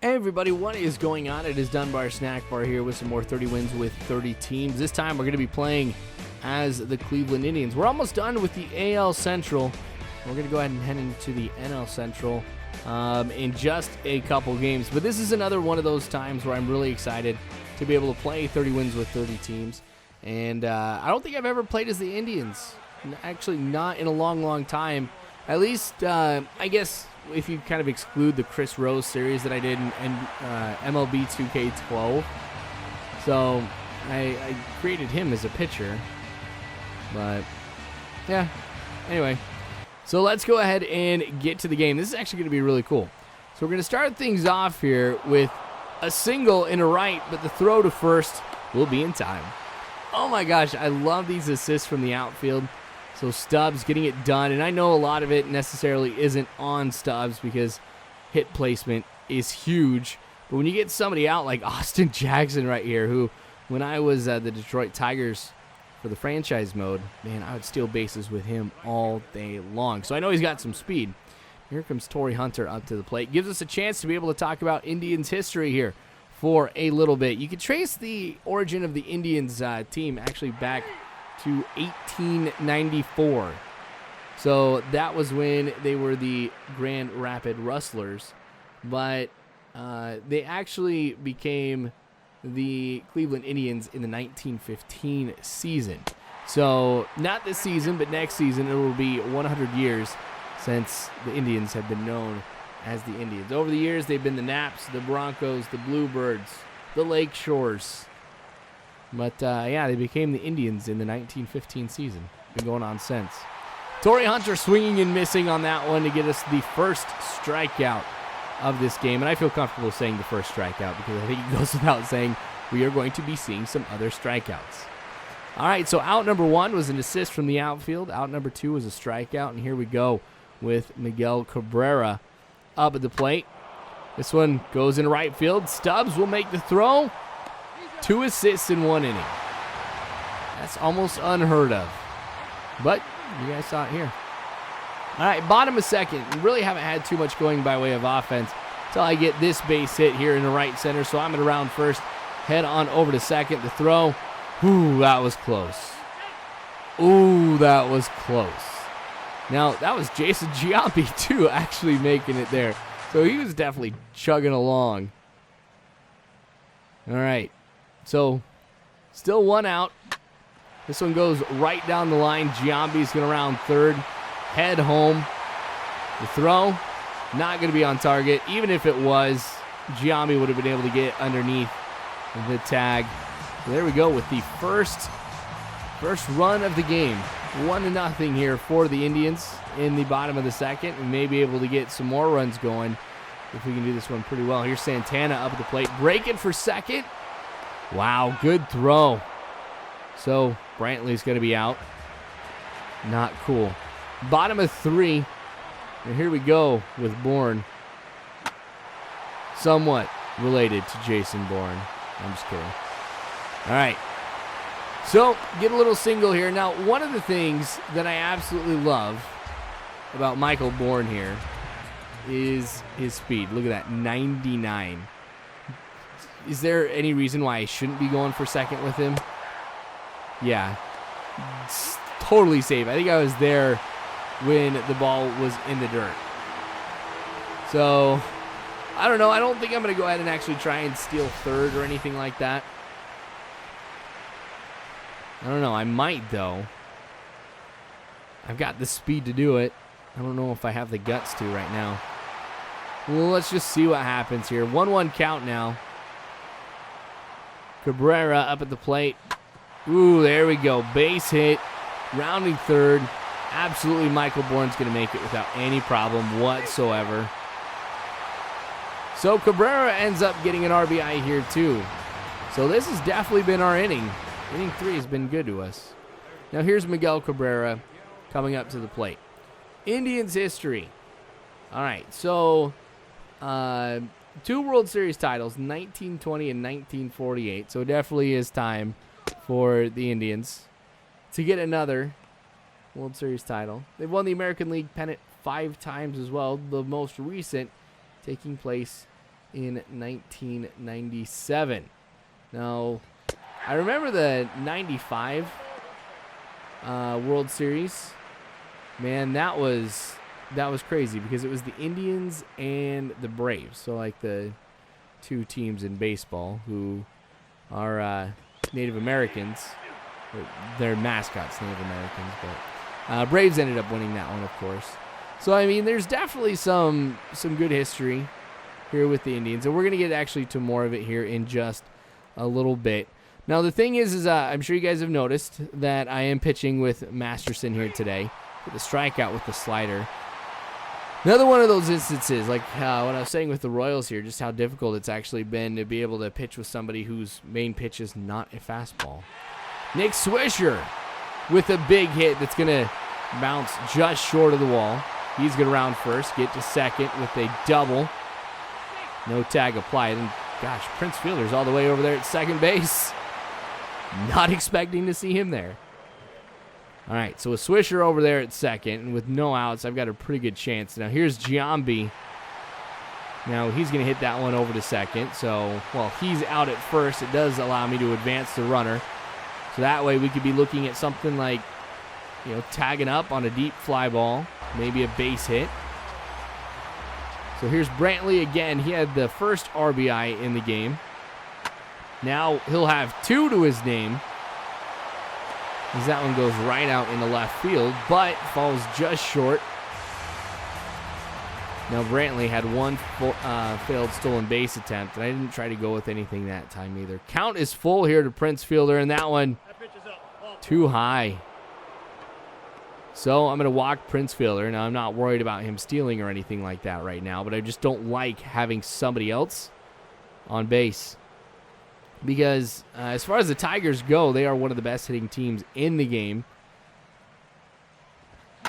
Hey everybody, what is going on? It is Dunbar Snackbar here with some more 30 wins with 30 teams. This time we're going to be playing as the Cleveland Indians. We're almost done with the AL Central. We're going to go ahead and head into the NL Central in just a couple games. But this is another one of those times where I'm really excited to be able to play 30 wins with 30 teams. And I don't think I've ever played as the Indians. Actually, not in a long, long time. At least, I guess, if you kind of exclude the Chris Rose series that I did in MLB 2K12. So, I created him as a pitcher. But, yeah. Anyway, so let's go ahead and get to the game. This is actually going to be really cool. So we're going to start things off here with a single in a right, but the throw to first will be in time. Oh my gosh, I love these assists from the outfield. So Stubbs getting it done, and I know a lot of it necessarily isn't on Stubbs because hit placement is huge. But when you get somebody out like Austin Jackson right here, who when I was the Detroit Tigers for the franchise mode, man, I would steal bases with him all day long. So I know he's got some speed. Here comes Torrey Hunter up to the plate. Gives us a chance to be able to talk about Indians history here for a little bit. You could trace the origin of the Indians team actually back to 1894. So that was when they were the Grand Rapid Rustlers. But they actually became the Cleveland Indians in the 1915 season. So not this season, but next season it will be 100 years since the Indians have been known as the Indians. Over the years, they've been the Naps, the Broncos, the Bluebirds, the Lake Shores. But, yeah, they became the Indians in the 1915 season. Been going on since. Torrey Hunter swinging and missing on that one to get us the first strikeout of this game. And I feel comfortable saying the first strikeout because I think it goes without saying we are going to be seeing some other strikeouts. All right, so out number one was an assist from the outfield. Out number two was a strikeout. And here we go with Miguel Cabrera up at the plate. This one goes in right field. Stubbs will make the throw. 2 assists in 1 inning. That's almost unheard of. But you guys saw it here. All right, bottom of second. We really haven't had too much going by way of offense until I get this base hit here in the right center. So I'm at around first. Head on over to second. The throw. Ooh, that was close. Ooh, that was close. Now, that was Jason Giambi, too, actually making it there. So he was definitely chugging along. All right. So, still one out. This one goes right down the line. Giambi's going to round third. Head home. The throw, not going to be on target. Even if it was, Giambi would have been able to get underneath the tag. There we go with the first run of the game. 1-0 here for the Indians in the bottom of the second. We may be able to get some more runs going if we can do this one pretty well. Here's Santana up at the plate. Breaking for second. Wow, good throw. So Brantley's going to be out. Not cool. Bottom of 3. And here we go with Bourne. Somewhat related to Jason Bourne. I'm just kidding. All right. So, get a little single here. Now, one of the things that I absolutely love about Michael Bourne here is his speed. Look at that, 99. Is there any reason why I shouldn't be going for second with him? Yeah. It's totally safe. I think I was there when the ball was in the dirt. So, I don't know. I don't think I'm going to go ahead and actually try and steal third or anything like that. I don't know. I might, though. I've got the speed to do it. I don't know if I have the guts to right now. Well, let's just see what happens here. 1-1 count now. Cabrera up at the plate. Ooh, there we go. Base hit. Rounding third. Absolutely, Michael Bourne's going to make it without any problem whatsoever. So Cabrera ends up getting an RBI here, too. So this has definitely been our inning. Inning 3 has been good to us. Now here's Miguel Cabrera coming up to the plate. Indians history. All right, so 2 World Series titles, 1920 and 1948. So it definitely is time for the Indians to get another World Series title. They've won the American League pennant 5 times as well, the most recent taking place in 1997. Now, I remember the 95 World Series. Man, that was crazy because it was the Indians and the Braves. So, like, the two teams in baseball who are Native Americans. Their mascots, Native Americans, but Braves ended up winning that one, of course. So, I mean, there's definitely some good history here with the Indians, and we're going to get actually to more of it here in just a little bit. Now, the thing is I'm sure you guys have noticed that I am pitching with Masterson here today with a strikeout with the slider. Another one of those instances, like what I was saying with the Royals here, just how difficult it's actually been to be able to pitch with somebody whose main pitch is not a fastball. Nick Swisher with a big hit that's going to bounce just short of the wall. He's going to round first, get to second with a double. No tag applied. And gosh, Prince Fielder's all the way over there at second base. Not expecting to see him there. All right, so with Swisher over there at second, and with no outs, I've got a pretty good chance. Now here's Giambi. Now he's going to hit that one over to second. So, well, he's out at first. It does allow me to advance the runner. So that way we could be looking at something like, tagging up on a deep fly ball, maybe a base hit. So here's Brantley again. He had the first RBI in the game. Now he'll have 2 to his name, as that one goes right out into left field, but falls just short. Now Brantley had one failed stolen base attempt, and I didn't try to go with anything that time either. Count is full here to Prince Fielder, and that one too high. So I'm going to walk Prince Fielder. Now I'm not worried about him stealing or anything like that right now, but I just don't like having somebody else on base. Because as far as the Tigers go, they are one of the best hitting teams in the game.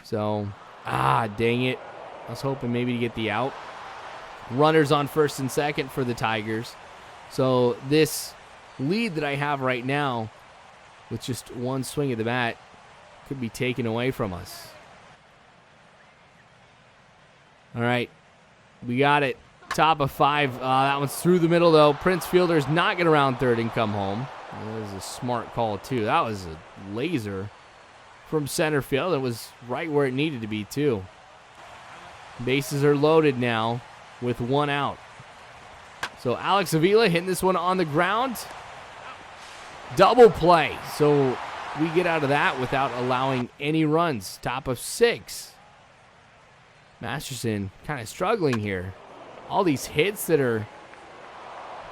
So, dang it. I was hoping maybe to get the out. Runners on first and second for the Tigers. So this lead that I have right now, with just one swing of the bat, could be taken away from us. All right, we got it. Top of 5. That one's through the middle, though. Prince Fielder's not going to round third and come home. That was a smart call, too. That was a laser from center field. It was right where it needed to be, too. Bases are loaded now with 1 out. So Alex Avila hitting this one on the ground. Double play. So we get out of that without allowing any runs. Top of 6. Masterson kind of struggling here. All these hits that are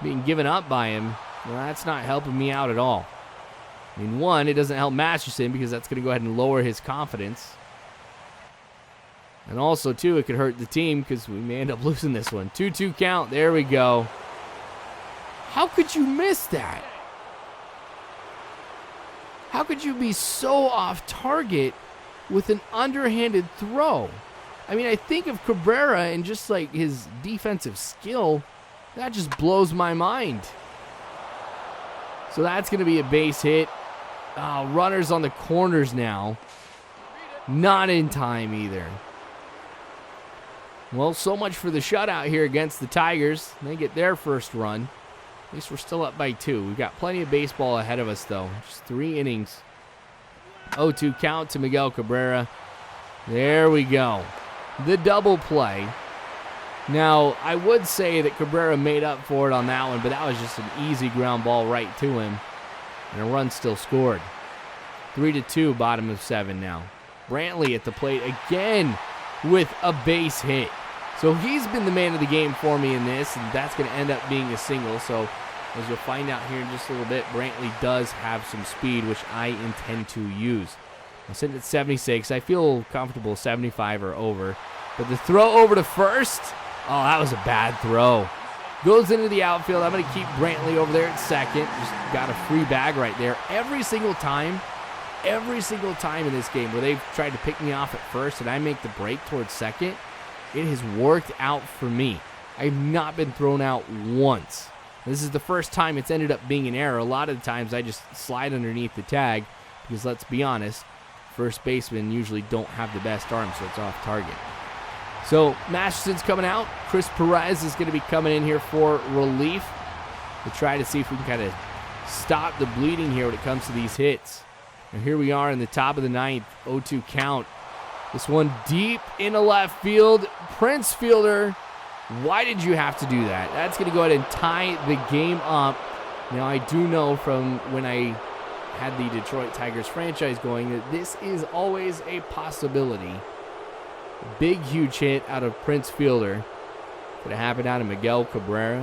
being given up by him, well, that's not helping me out at all. I mean, one, it doesn't help Masterson because that's going to go ahead and lower his confidence. And also, two, it could hurt the team because we may end up losing this one. 2-2 count. There we go. How could you miss that? How could you be so off target with an underhanded throw? I mean, I think of Cabrera and just like his defensive skill, that just blows my mind. So that's going to be a base hit. Runners on the corners now. Not in time either. Well, so much for the shutout here against the Tigers. They get their first run. At least we're still up by 2. We've got plenty of baseball ahead of us, though. Just 3 innings. 0-2 count to Miguel Cabrera. There we go. The double play. Now, I would say that Cabrera made up for it on that one, but that was just an easy ground ball right to him. And a run still scored. 3-2, bottom of 7 now. Brantley at the plate again with a base hit. So he's been the man of the game for me in this, and that's going to end up being a single. So as you'll find out here in just a little bit, Brantley does have some speed, which I intend to use. I'm sitting at 76. I feel comfortable 75 or over. But the throw over to first, that was a bad throw. Goes into the outfield. I'm going to keep Brantley over there at second. Just got a free bag right there. Every single time in this game where they've tried to pick me off at first and I make the break towards second, it has worked out for me. I've not been thrown out once. This is the first time it's ended up being an error. A lot of the times I just slide underneath the tag because, let's be honest, first basemen usually don't have the best arm, so it's off target. So Masterson's coming out. Chris Perez is going to be coming in here for relief to try to see if we can kind of stop the bleeding here when it comes to these hits. And here we are in the top of the ninth, 0-2 count. This one deep into left field. Prince Fielder, why did you have to do that? That's going to go ahead and tie the game up. Now, I do know from when I had the Detroit Tigers franchise going that this is always a possibility. Big, huge hit out of Prince Fielder. Could have happened out of Miguel Cabrera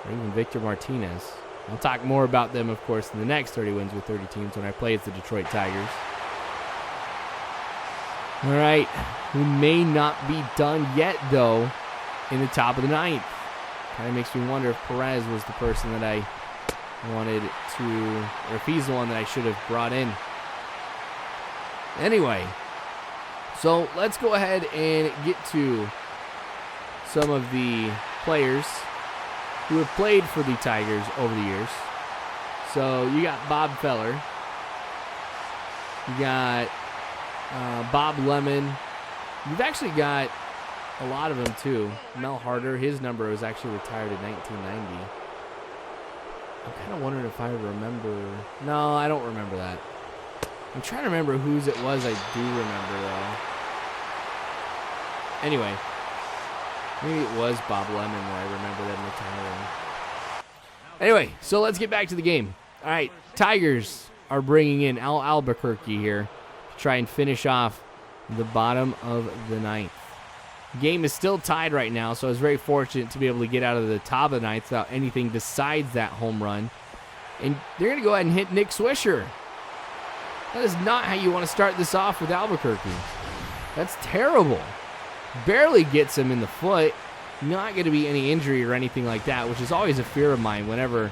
or even Victor Martinez. I'll talk more about them, of course, in the next 30 Wins with 30 Teams when I play as the Detroit Tigers. All right, we may not be done yet, though, in the top of the ninth. Kind of makes me wonder if Perez was the person that I wanted to, or if he's the one that I should have brought in. Anyway, so let's go ahead and get to some of the players who have played for the Tigers over the years. So you got Bob Feller. You got Bob Lemon. You've actually got a lot of them too. Mel Harder, his number was actually retired in 1990. I'm kind of wondering if I remember. No, I don't remember that. I'm trying to remember whose it was I do remember though. Anyway, maybe it was Bob Lemon that I remember them retiring. Anyway, so let's get back to the game. All right, Tigers are bringing in Al Albuquerque here to try and finish off the bottom of the ninth. Game is still tied right now, so I was very fortunate to be able to get out of the top of the ninth without anything besides that home run. And they're going to go ahead and hit Nick Swisher. That is not how you want to start this off with Albuquerque. That's terrible. Barely gets him in the foot. Not going to be any injury or anything like that, which is always a fear of mine whenever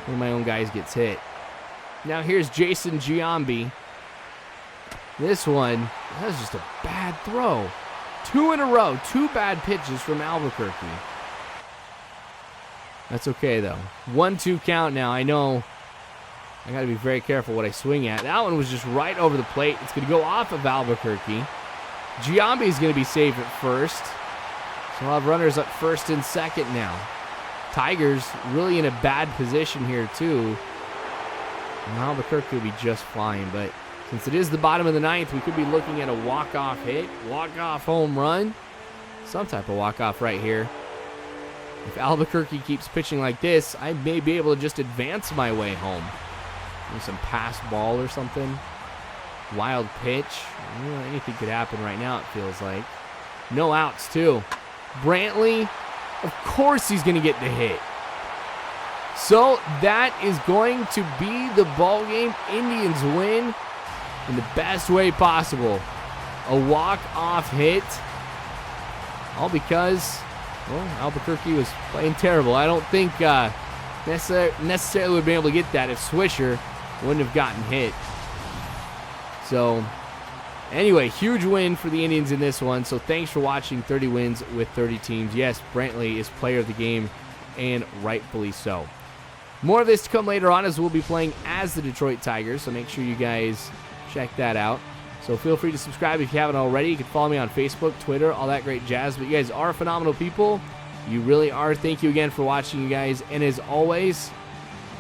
one of my own guys gets hit. Now here's Jason Giambi. This one, that was just a bad throw. 2 in a row, 2 bad pitches from Albuquerque. That's okay, though. 1-2 count now. I know I got to be very careful what I swing at. That one was just right over the plate. It's going to go off of Albuquerque. Giambi is going to be safe at first. So we'll have runners at first and second now. Tigers really in a bad position here, too. And Albuquerque will be just fine, but since it is the bottom of the ninth, we could be looking at a walk-off hit, walk-off home run, some type of walk-off right here. If Albuquerque keeps pitching like this, I may be able to just advance my way home. Maybe some pass ball or something. Wild pitch. Anything could happen right now, it feels like. No outs, too. Brantley, of course he's going to get the hit. So that is going to be the ball game. Indians win in the best way possible. A walk-off hit. All because, well, Albuquerque was playing terrible. I don't think necessarily would be able to get that if Swisher wouldn't have gotten hit. So, anyway, huge win for the Indians in this one. So thanks for watching 30 Wins with 30 Teams. Yes, Brantley is player of the game, and rightfully so. More of this to come later on as we'll be playing as the Detroit Tigers. So make sure you guys check that out. So feel free to subscribe if you haven't already. You can follow me on Facebook, Twitter, all that great jazz. But you guys are phenomenal people. You really are. Thank you again for watching, you guys. And as always,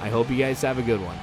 I hope you guys have a good one.